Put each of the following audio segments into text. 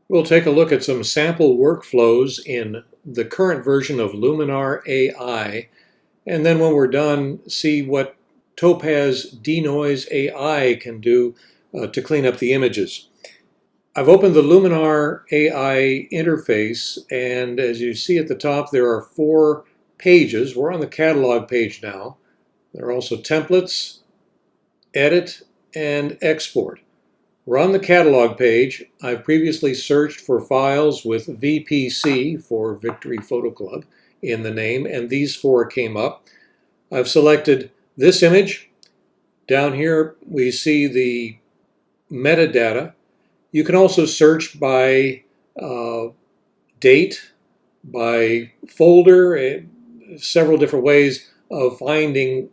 We'll take a look at some sample workflows in the current version of Luminar AI, and then when we're done, see what Topaz Denoise AI can do to clean up the images. I've opened the Luminar AI interface, and as you see at the top, there are 4 pages. We're on the catalog page now. There are also templates, edit, and export. We're on the catalog page. I've previously searched for files with VPC for Victory Photo Club in the name, and these 4 came up. I've selected this image. Down here we see the metadata. You can also search by date, by folder, several different ways of finding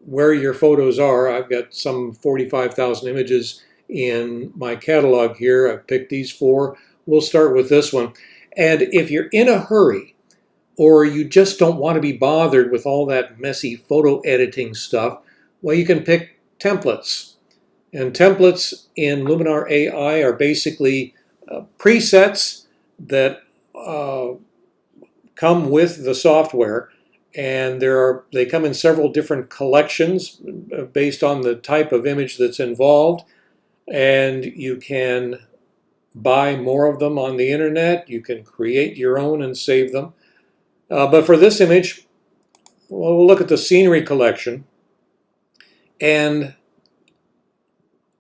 where your photos are. I've got some 45,000 images in my catalog here. I've picked these 4. We'll start with this one. And if you're in a hurry or you just don't want to be bothered with all that messy photo editing stuff, well, you can pick templates. And templates in Luminar AI are basically presets that come with the software, and they come in several different collections based on the type of image that's involved, and you can buy more of them on the internet. You can create your own and save them. But for this image, well, we'll look at the scenery collection, and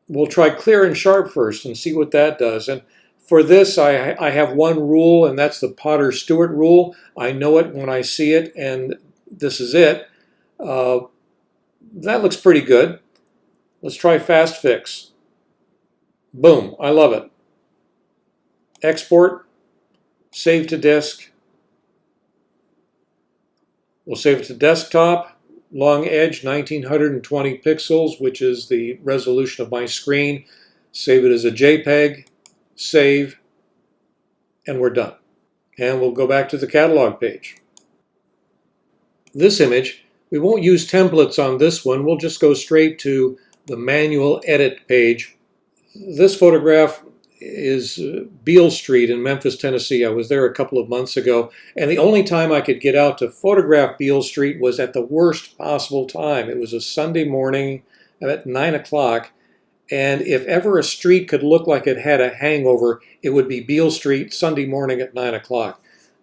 we'll try clear and sharp first and see what that does. And for this, I have one rule, and that's the Potter-Stewart rule. I know it when I see it, and this is it. That looks pretty good. Let's try Fast Fix. Boom, I love it. Export, save to disk. We'll save it to desktop. Long edge, 1920 pixels, which is the resolution of my screen. Save it as a JPEG, save, and we're done. And we'll go back to the catalog page. This image, we won't use templates on this one. We'll just go straight to the manual edit page. This photograph is Beale Street in Memphis, Tennessee. I was there a couple of months ago, and the only time I could get out to photograph Beale Street was at the worst possible time. It was a Sunday morning at 9 o'clock, and if ever a street could look like it had a hangover, it would be Beale Street Sunday morning at 9 o'clock.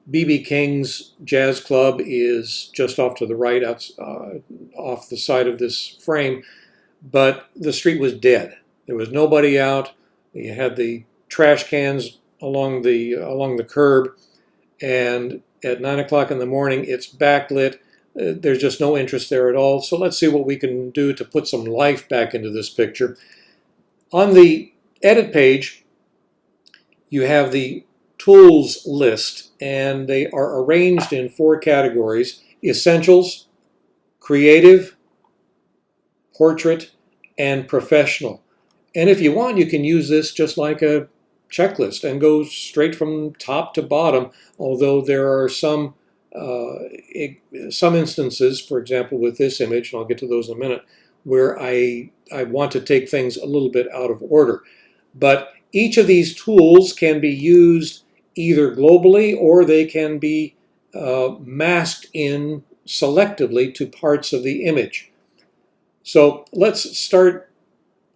B.B. King's Jazz Club is just off to the right, off the side of this frame, but the street was dead. There was nobody out. You had the trash cans along the curb, and at 9 o'clock in the morning, it's backlit. There's just no interest there at all. So let's see what we can do to put some life back into this picture. On the edit page, you have the tools list, and they are arranged in 4 categories: Essentials, Creative, Portrait, and Professional. And if you want, you can use this just like a checklist and go straight from top to bottom, although there are some instances, for example, with this image, and I'll get to those in a minute, where I want to take things a little bit out of order. But each of these tools can be used either globally, or they can be masked in selectively to parts of the image. So let's start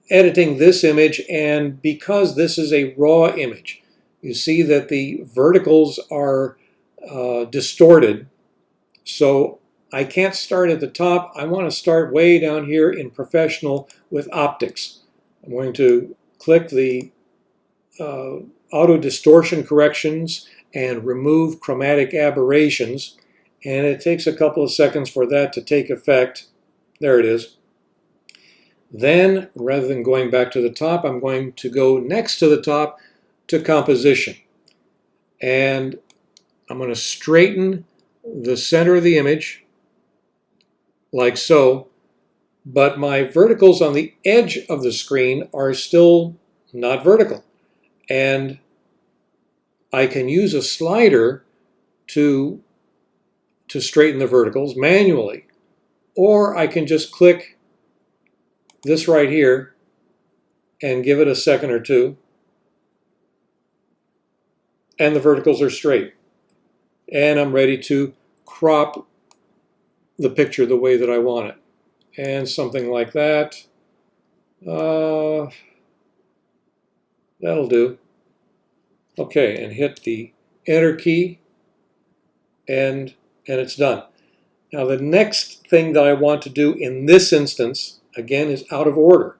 editing this image, and because this is a raw image, you see that the verticals are distorted. So I can't start at the top. I want to start way down here in Professional with Optics. I'm going to click the Auto Distortion Corrections and remove Chromatic Aberrations, and it takes a couple of seconds for that to take effect. There it is. Then, rather than going back to the top, I'm going to go next to the top to Composition. And I'm going to straighten the center of the image, like so, but my verticals on the edge of the screen are still not vertical. And I can use a slider to straighten the verticals manually, or I can just click this right here and give it a second or two. and the verticals are straight. And I'm ready to crop the picture the way that I want it. And something like that. That'll do. Okay, and hit the Enter key, and it's done. Now the next thing that I want to do in this instance, again, is out of order.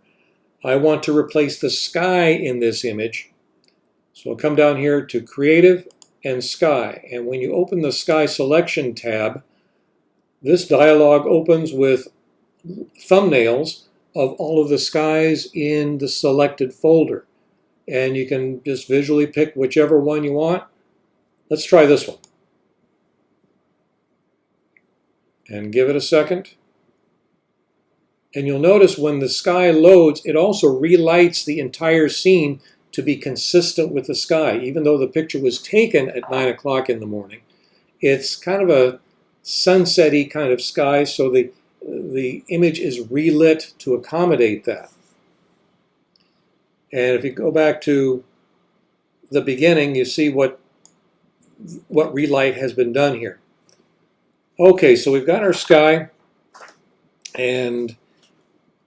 I want to replace the sky in this image. So I'll come down here to Creative and Sky. And when you open the Sky Selection tab, this dialog opens with thumbnails of all of the skies in the selected folder. And you can just visually pick whichever one you want. Let's try this one. And give it a second. And you'll notice when the sky loads, it also relights the entire scene to be consistent with the sky. Even though the picture was taken at 9 o'clock in the morning, it's kind of a sunset-y kind of sky, so the image is relit to accommodate that. And if you go back to the beginning, you see what relight has been done here. Okay, so we've got our sky, and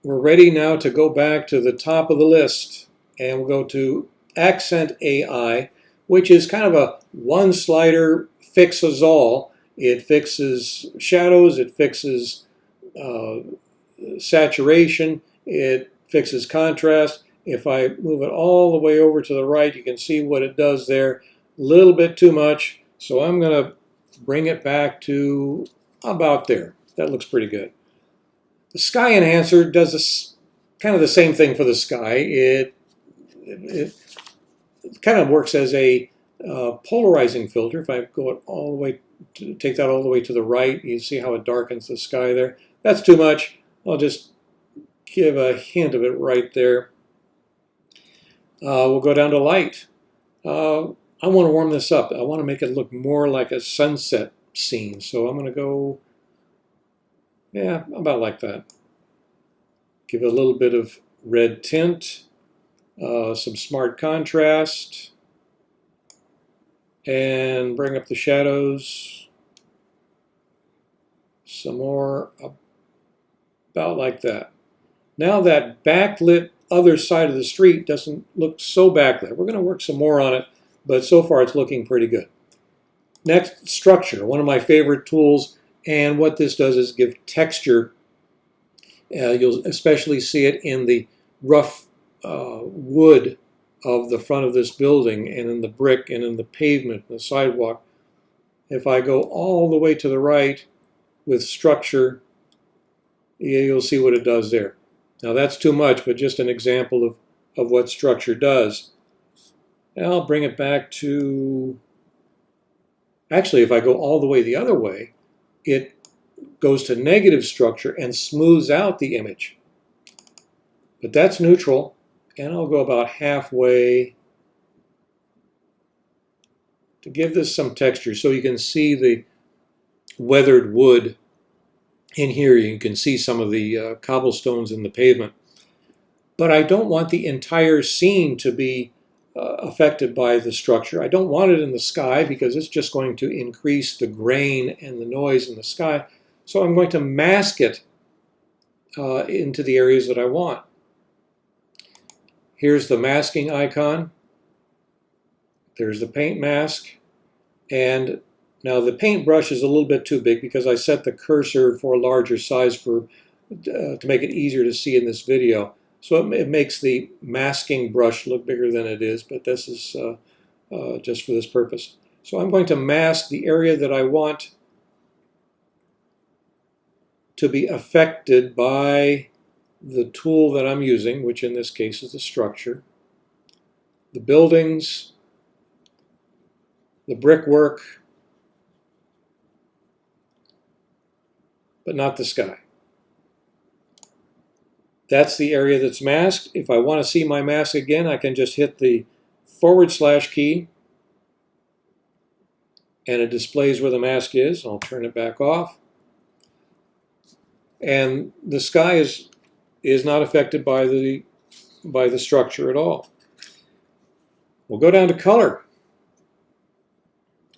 we're ready now to go back to the top of the list, and we'll go to Accent AI, which is kind of a one slider fixes all. It fixes shadows, it fixes saturation, it fixes contrast. If I move it all the way over to the right, you can see what it does there. A little bit too much, so I'm going to bring it back to about there. That looks pretty good. The Sky Enhancer does kind of the same thing for the sky. It kind of works as a polarizing filter. If I go it all the way, take that all the way to the right, you see how it darkens the sky there. That's too much. I'll just give a hint of it right there. We'll go down to light. I want to warm this up. I want to make it look more like a sunset scene. So I'm going to go, yeah, about like that. Give it a little bit of red tint, some smart contrast, and bring up the shadows. Some more, about like that. Now that backlit other side of the street doesn't look so backlit. We're going to work some more on it, but so far it's looking pretty good. Next, structure, one of my favorite tools, and what this does is give texture. You'll especially see it in the rough wood of the front of this building, and in the brick, and in the pavement, and the sidewalk. If I go all the way to the right with structure, you'll see what it does there. Now that's too much, but just an example of what structure does. And I'll bring it back to, actually if I go all the way the other way, it goes to negative structure and smooths out the image. But that's neutral, and I'll go about halfway to give this some texture so you can see the weathered wood. In here you can see some of the cobblestones in the pavement. But I don't want the entire scene to be affected by the structure. I don't want it in the sky because it's just going to increase the grain and the noise in the sky. So I'm going to mask it into the areas that I want. Here's the masking icon. There's the paint mask. And now the paintbrush is a little bit too big because I set the cursor for a larger size to make it easier to see in this video. So it makes the masking brush look bigger than it is, but this is just for this purpose. So I'm going to mask the area that I want to be affected by the tool that I'm using, which in this case is the structure, the buildings, the brickwork, but not the sky. That's the area that's masked. If I want to see my mask again, I can just hit the / key, and it displays where the mask is. I'll turn it back off. And the sky is not affected by the structure at all. We'll go down to color.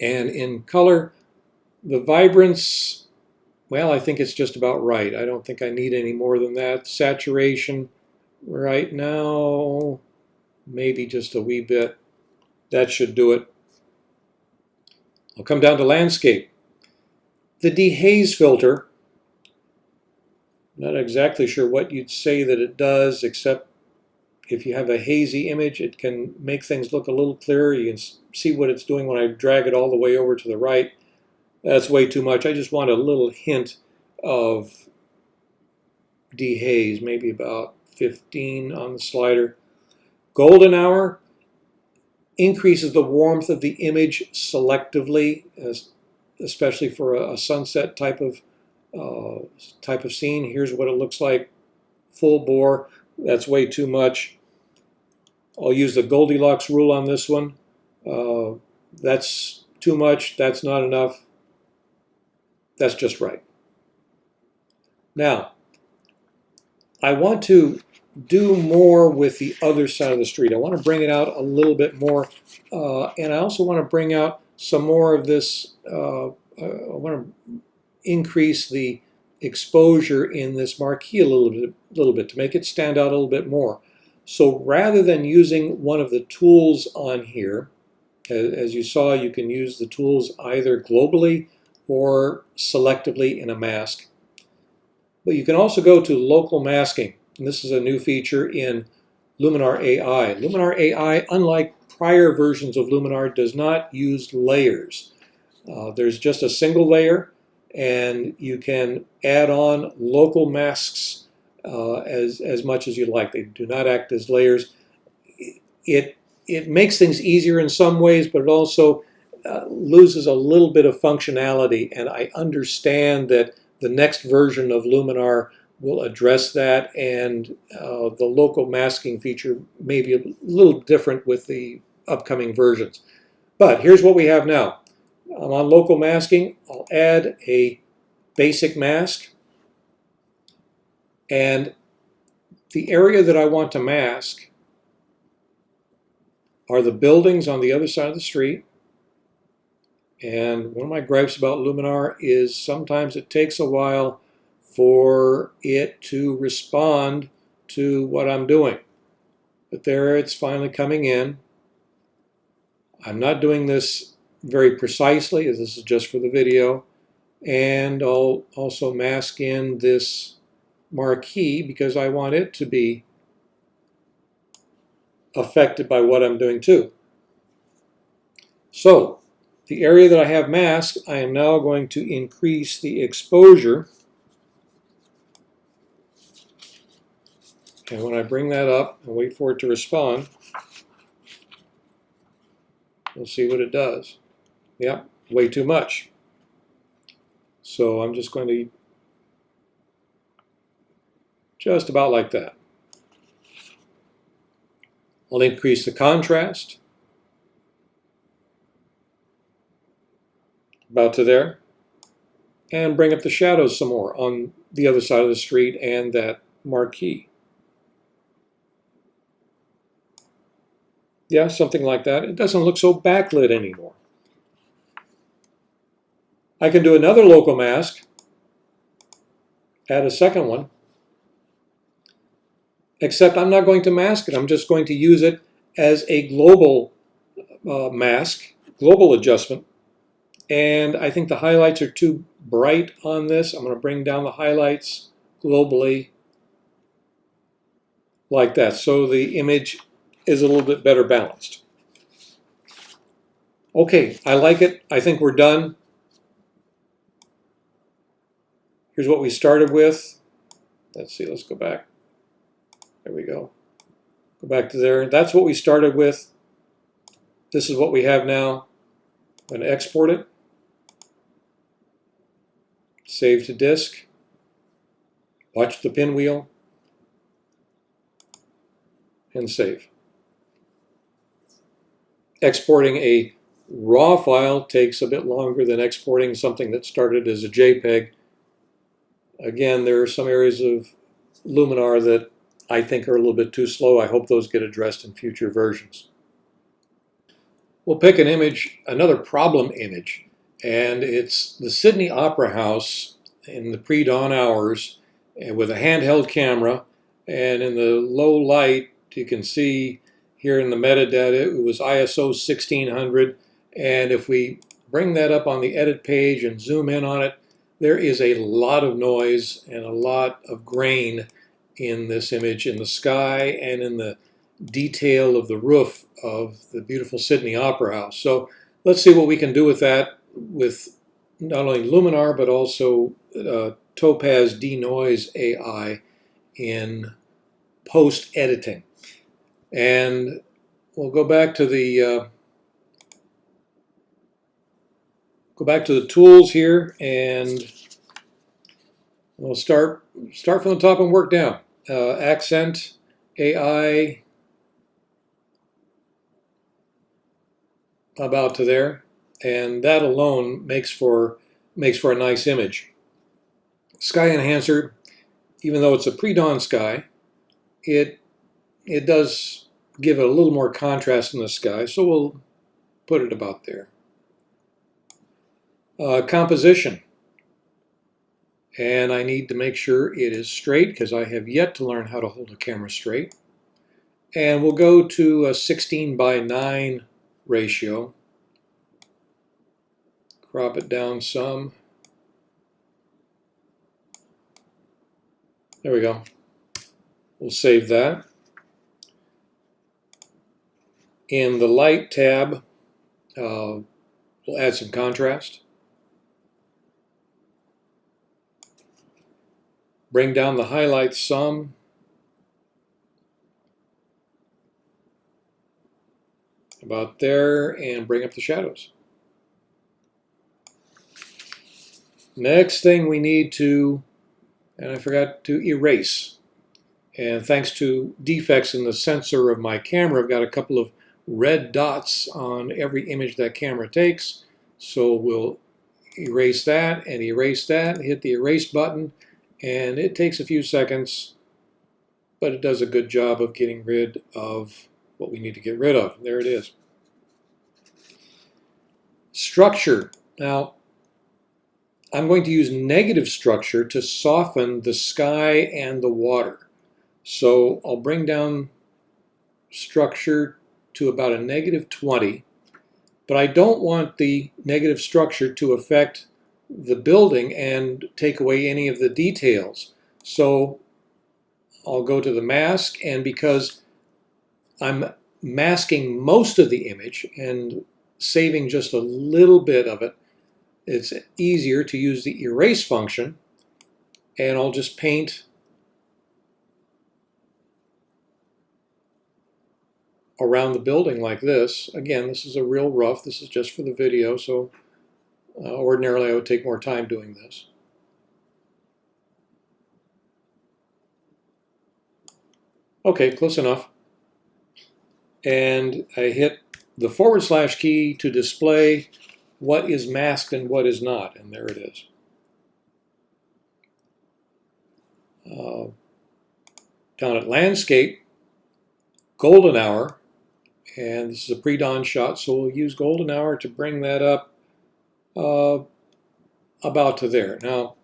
And in color, the vibrance, well, I think it's just about right. I don't think I need any more than that. Saturation, right now, maybe just a wee bit. That should do it. I'll come down to landscape. The dehaze filter, not exactly sure what you'd say that it does, except if you have a hazy image, it can make things look a little clearer. You can see what it's doing when I drag it all the way over to the right. That's way too much. I just want a little hint of dehaze, maybe about 15 on the slider. Golden hour increases the warmth of the image selectively, especially for a sunset type of scene. Here's what it looks like full bore. That's way too much. I'll use the Goldilocks rule on this one. That's too much. That's not enough. That's just right. Now, I want to do more with the other side of the street. I want to bring it out a little bit more, and I also want to bring out some more of this. I want to increase the exposure in this marquee a little bit to make it stand out a little bit more. So rather than using one of the tools on here, as you saw, you can use the tools either globally or selectively in a mask. But you can also go to local masking. And this is a new feature in Luminar AI. Luminar AI, unlike prior versions of Luminar, does not use layers. There's just a single layer, and you can add on local masks as much as you like. They do not act as layers. It makes things easier in some ways, but it also loses a little bit of functionality, and I understand that the next version of Luminar will address that, and the local masking feature may be a little different with the upcoming versions. But here's what we have now. I'm on local masking. I'll add a basic mask, and the area that I want to mask are the buildings on the other side of the street. And one of my gripes about Luminar is sometimes it takes a while for it to respond to what I'm doing. But there it's finally coming in. I'm not doing this very precisely, as this is just for the video. And I'll also mask in this marquee because I want it to be affected by what I'm doing too. So the area that I have masked, I am now going to increase the exposure. And when I bring that up and wait for it to respond, you'll see what it does. Yep, way too much. So I'm just going to just about like that. I'll increase the contrast. About to there. And bring up the shadows some more on the other side of the street and that marquee. Yeah, something like that. It doesn't look so backlit anymore. I can do another local mask, add a second one, except I'm not going to mask it. I'm just going to use it as a global mask, global adjustment. And I think the highlights are too bright on this. I'm going to bring down the highlights globally like that, so the image is a little bit better balanced. Okay, I like it. I think we're done. Here's what we started with. Let's see, let's go back. There we go. Go back to there. That's what we started with. This is what we have now. I'm going to export it. Save to disk. Watch the pinwheel. And save. Exporting a RAW file takes a bit longer than exporting something that started as a JPEG. Again, there are some areas of Luminar that I think are a little bit too slow. I hope those get addressed in future versions. We'll pick an image, another problem image, and it's the Sydney Opera House in the pre-dawn hours with a handheld camera, and in the low light you can see here in the metadata it was ISO 1600, and if we bring that up on the edit page and zoom in on it, there is a lot of noise and a lot of grain in this image, in the sky and in the detail of the roof of the beautiful Sydney Opera House. So let's see what we can do with that with not only Luminar but also Topaz Denoise AI in post-editing. And we'll go back to the tools here, and we'll start from the top and work down. Accent AI about to there, and that alone makes for a nice image. Sky enhancer, even though it's a pre-dawn sky, it does give it a little more contrast in the sky, so we'll put it about there. Composition, and I need to make sure it is straight because I have yet to learn how to hold a camera straight. And we'll go to a 16:9 ratio. Crop it down some. There we go. We'll save that. In the light tab, we'll add some contrast. Bring down the highlights some. About there, and bring up the shadows. Next thing we need to, and I forgot to erase. And thanks to defects in the sensor of my camera, I've got a couple of red dots on every image that camera takes. So we'll erase that and erase that, hit the erase button, and it takes a few seconds, but it does a good job of getting rid of what we need to get rid of. There it is. Structure. Now, I'm going to use negative structure to soften the sky and the water. So I'll bring down structure to about a -20, but I don't want the negative structure to affect the building and take away any of the details. So I'll go to the mask, and because I'm masking most of the image and saving just a little bit of it, it's easier to use the erase function, and I'll just paint around the building like this. Again, this is a real rough. This is just for the video, so ordinarily I would take more time doing this. Okay, close enough. And I hit the / key to display what is masked and what is not, and there it is. Down at landscape, golden hour, and this is a pre-dawn shot, so we'll use golden hour to bring that up about to there. Now,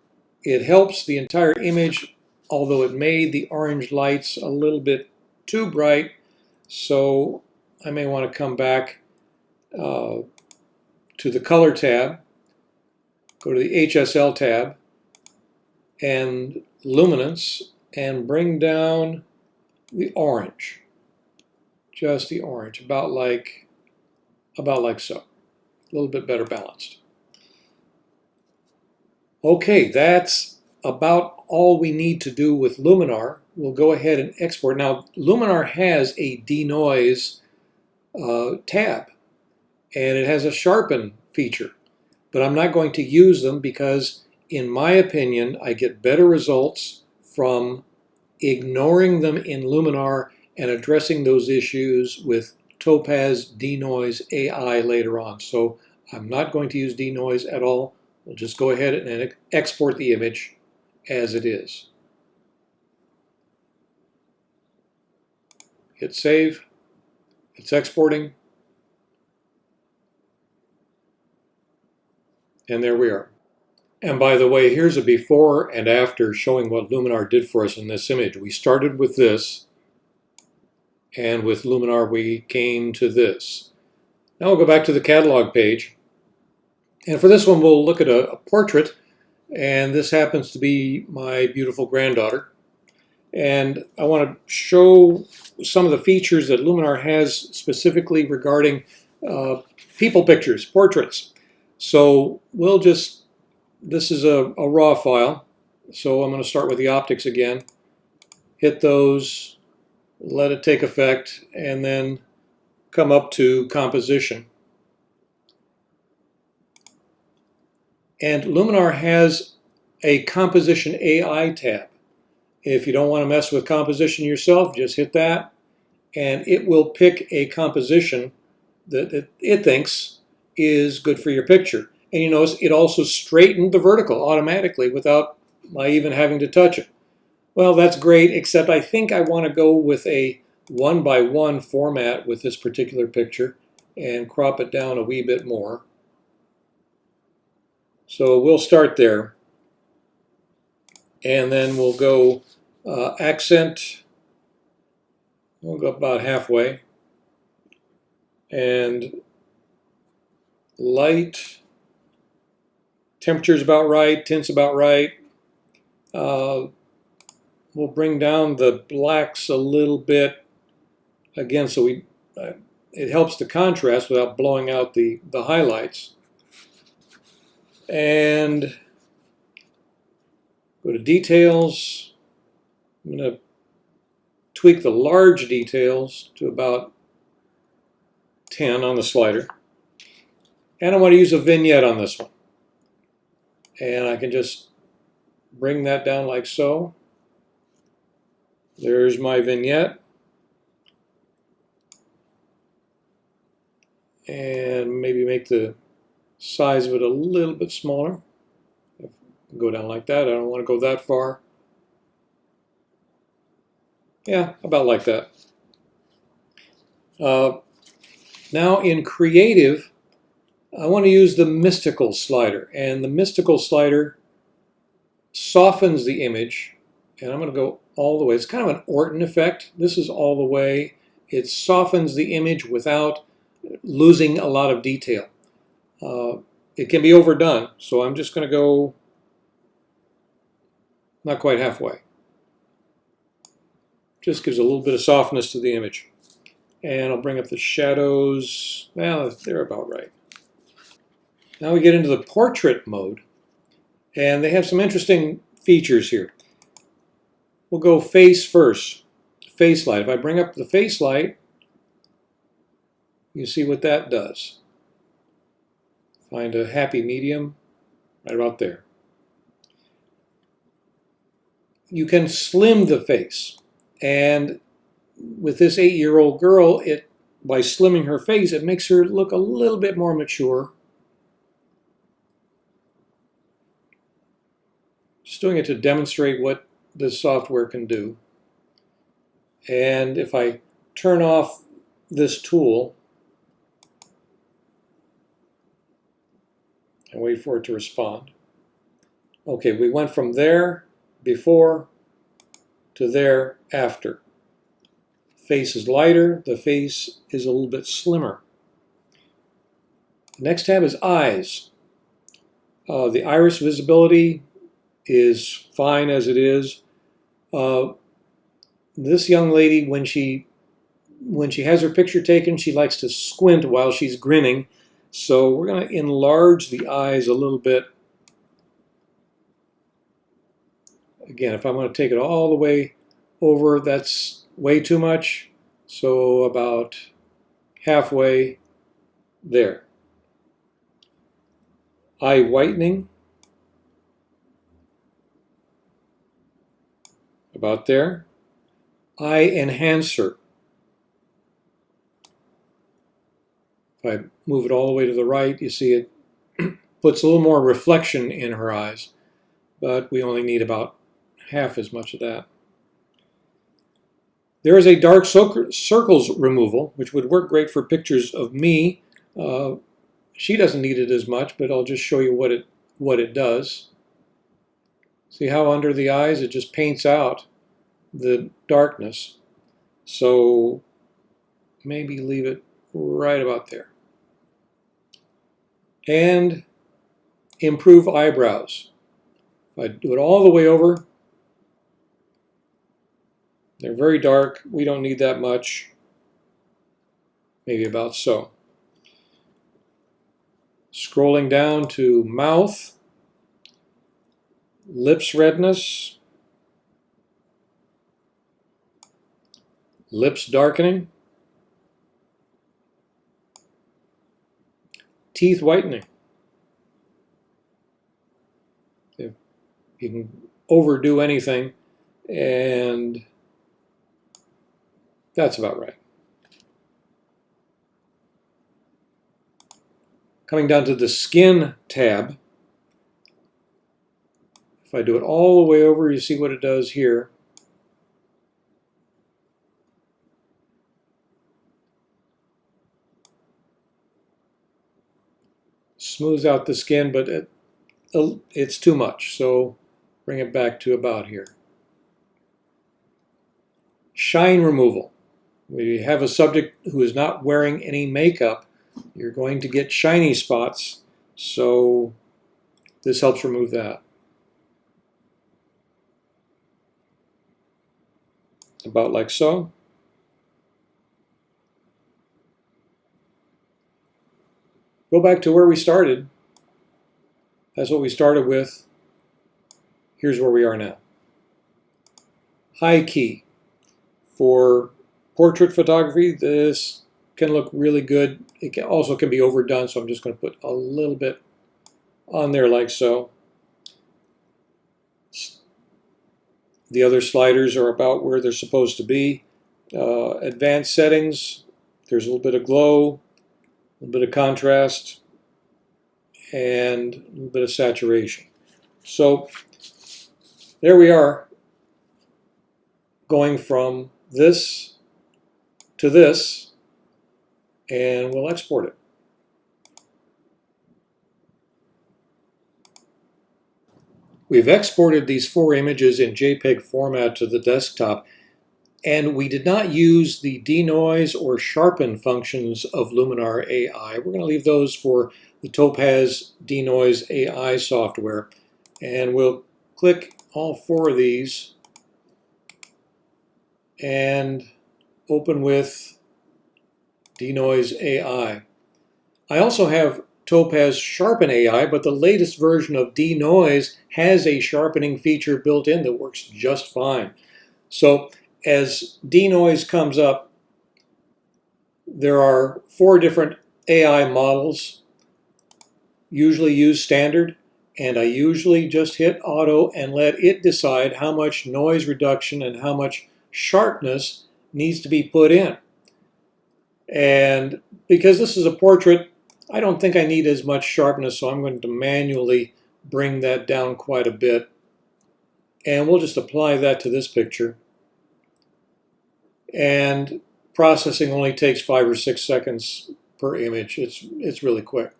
it helps the entire image, although it made the orange lights a little bit too bright, so I may want to come back to the color tab, go to the HSL tab, and luminance, and bring down the orange, just the orange, about like so, a little bit better balanced. Okay, that's about all we need to do with Luminar. We'll go ahead and export. Now, Luminar has a denoise tab, and it has a sharpen feature, but I'm not going to use them because, in my opinion, I get better results from ignoring them in Luminar and addressing those issues with Topaz Denoise AI later on. So I'm not going to use denoise at all. We'll just go ahead and export the image as it is. Hit save. It's exporting. And there we are. And by the way, here's a before and after showing what Luminar did for us in this image. We started with this, and with Luminar we came to this. Now we'll go back to the catalog page. And for this one, we'll look at a portrait. And this happens to be my beautiful granddaughter. And I want to show some of the features that Luminar has specifically regarding people pictures, portraits. So this is a raw file. So I'm going to start with the optics again. Hit those, let it take effect, and then come up to composition. And Luminar has a composition AI tab. If you don't want to mess with composition yourself, just hit that, and it will pick a composition that it thinks is good for your picture. And you notice it also straightened the vertical automatically without my even having to touch it. Well, that's great, except I think I want to go with a 1:1 format with this particular picture and crop it down a wee bit more. So we'll start there. And then we'll go accent. We'll go about halfway. And light. Temperature's about right. Tint's about right. We'll bring down the blacks a little bit. Again, so it helps the contrast without blowing out the highlights. And go to details. I'm going to tweak the large details to about 10 on the slider. And I want to use a vignette on this one. And I can just bring that down like so. There's my vignette. And maybe make the size of it a little bit smaller. Go down like that. I don't want to go that far. Yeah, about like that. Now in creative, I want to use the mystical slider. And the mystical slider softens the image. And I'm going to go all the way. It's kind of an Orton effect. This is all the way. It softens the image without losing a lot of detail. It can be overdone, so I'm just going to go not quite halfway. Just gives a little bit of softness to the image. And I'll bring up the shadows. Well, they're about right. Now we get into the portrait mode, and they have some interesting features here. We'll go face first, face light. If I bring up the face light, you see what that does. Find a happy medium right about there. You can slim the face, and with this 8-year-old girl, by slimming her face, it makes her look a little bit more mature. Just doing it to demonstrate what this software can do. And if I turn off this tool and wait for it to respond. Okay, we went from there, before, to there, after. Face is lighter, the face is a little bit slimmer. The next tab is eyes. The iris visibility is fine as it is. This young lady, when she has her picture taken, she likes to squint while she's grinning. So we're going to enlarge the eyes a little bit. Again, if I'm going to take it all the way over, that's way too much. So about halfway there. Eye whitening. About there. Eye enhancer. If I move it all the way to the right, you see it puts a little more reflection in her eyes, but we only need about half as much of that. There is a dark circles removal, which would work great for pictures of me She doesn't need it as much, but I'll just show you what it does. See how under the eyes it just paints out the darkness. So maybe leave it right about there. And improve eyebrows. If I do it all the way over, they're very dark. We don't need that much. Maybe about so. Scrolling down to mouth, lips redness, lips darkening, teeth whitening. You can overdo anything, and that's about right. Coming down to the skin tab, if I do it all the way over, you see what it does here. Smooths out the skin, but it's too much, so bring it back to about here. Shine removal. When you have a subject who is not wearing any makeup, you're going to get shiny spots, so this helps remove that. About like so. Go back to where we started. That's what we started with. Here's where we are now. High key. For portrait photography, this can look really good. It also can be overdone, so I'm just going to put a little bit on there like so. The other sliders are about where they're supposed to be. Advanced settings, there's a little bit of glow, a little bit of contrast, and a little bit of saturation. So there we are, going from this to this, and we'll export it. We've exported these 4 images in JPEG format to the desktop, and we did not use the denoise or sharpen functions of Luminar AI. We're going to leave those for the Topaz Denoise AI software, and we'll click all 4 of these and open with Denoise AI. I also have Topaz Sharpen AI, but the latest version of Denoise has a sharpening feature built in that works just fine. So as Denoise comes up, there are 4 different AI models. Usually use standard, and I usually just hit auto and let it decide how much noise reduction and how much sharpness needs to be put in. And because this is a portrait, I don't think I need as much sharpness, so I'm going to manually bring that down quite a bit. And we'll just apply that to this picture. And processing only takes 5 or 6 seconds per image. It's really quick.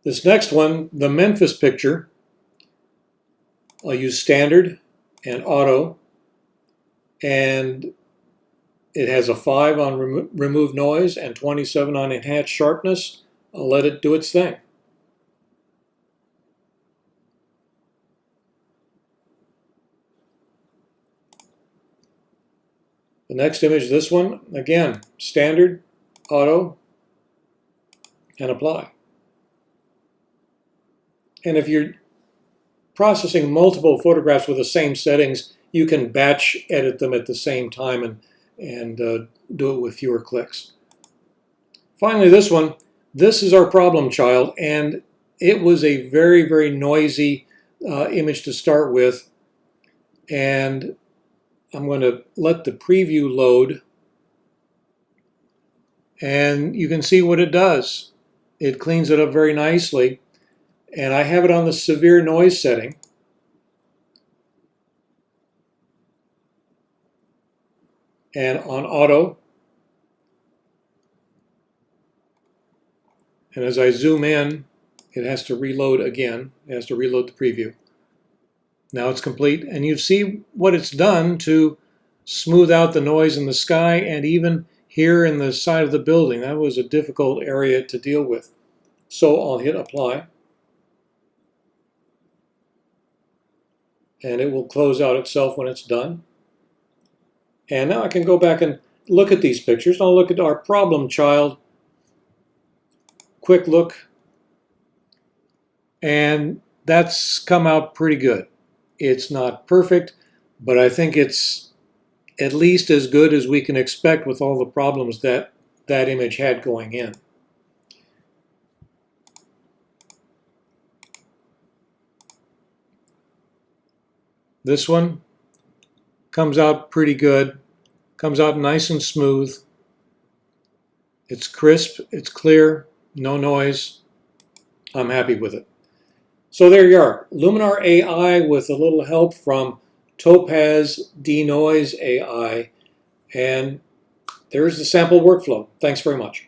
This next one, the Memphis picture, I'll use standard and auto, and it has a 5 on remove noise and 27 on enhance sharpness. I'll let it do its thing. The next image, this one, again, standard, auto, and apply. And if you're processing multiple photographs with the same settings, you can batch edit them at the same time and do it with fewer clicks. Finally, this one, this is our problem child, and it was a very, very noisy image to start with. And I'm going to let the preview load, and you can see what it does. It cleans it up very nicely, and I have it on the severe noise setting. And on auto, And as I zoom in, it has to reload again. It has to reload the preview. Now it's complete, and you see what it's done to smooth out the noise in the sky and even here in the side of the building. That was a difficult area to deal with. So I'll hit apply, and it will close out itself when it's done. And now I can go back and look at these pictures. I'll look at our problem child. Quick look. And that's come out pretty good. It's not perfect, but I think it's at least as good as we can expect with all the problems that that image had going in. This one comes out pretty good, comes out nice and smooth. It's crisp, it's clear, no noise. I'm happy with it. So there you are, Luminar AI with a little help from Topaz Denoise AI, and there's the sample workflow. Thanks very much.